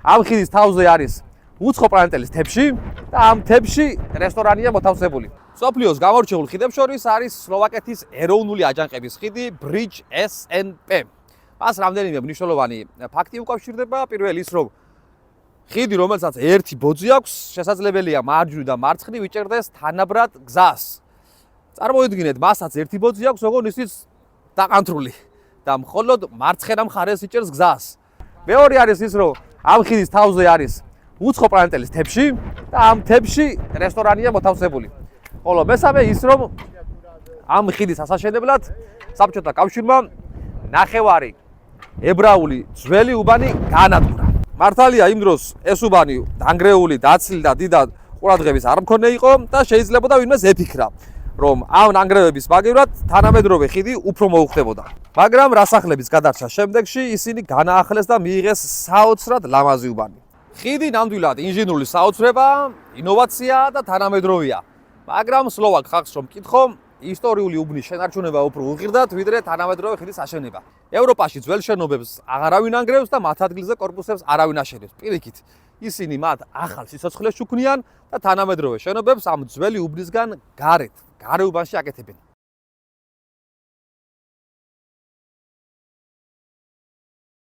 ამ ხიდის თავზე არის უცხო პლანეტელის თებში და ამ თებში რესტორანია მოთავსებული. სოფლიოს გამორჩეულ ხიდებს შორის არის სლოვაკეთის ეროვნული აჯანყების ხიდი Bridge SNP. მას რამდენიმე მნიშვნელოვანი ფაქტი უკავშირდება. პირველი ის, რომ ხიდი, რომელსაც ერთი ბოძი აქვს, შესაძლებელია მარჯვნივ და მარცხნივ იჭერდეს თანაბრად გზას. წარმოიდგინეთ, მასაც ერთი ბოძი აქვს, ოღონდ ისიც დაყანთრული და მხოლოდ მარცხენა მხარეს იჭერს გზას. მეორე არის ის, რომ ამ ხიდის თავზე არის უცხო პლანეტელის თებში და ამ თებში რესტორანია მოთავსებული. ხოლო მესამე ის, რომ ამ ხიდის ასაშენებლად საბჭოთა კავშირმა ნახევარი ებრაული ძველი უბანი გაანადგურა. მართალია იმ დროს ეს უბანი დანგრეული, დაცლილი და დიდად ყურადღების არ მქონე იყო და შეიძლებოდა ვინმეს ეფიქრა, რომ ამ ნანგრევების მაგივრად თანამედროვე ხიდი უფრო მოუხდებოდა. მაგრამ რასახლების გადარჩას შემდეგში ისინი განაახლეს და მიიღეს საოცრად ლამაზი უბანი. ხიდი ნამდვილად ინჟინრული საოცრება, ინოვაცია და თანამედროვეა. მაგრამ სლოვაკ ხალხს რომ მკითხო, ისტორიული უბნის შენარჩუნება უფრო უღირდათ, ვიდრე თანამედროვე ხიდის აშენება. ევროპაში ძველ შენობებს აღარავინ ანგრევს და მათ ადგილზე კორპუსებს არავინ აშენებს. პირიქით, ისინი მათ ახალ სიცოცხლეს ჩუქნიან და თანამედროვე შენობებს ამ ძველი უბნისგან გარეთ, გარეუბანში აკეთებენ.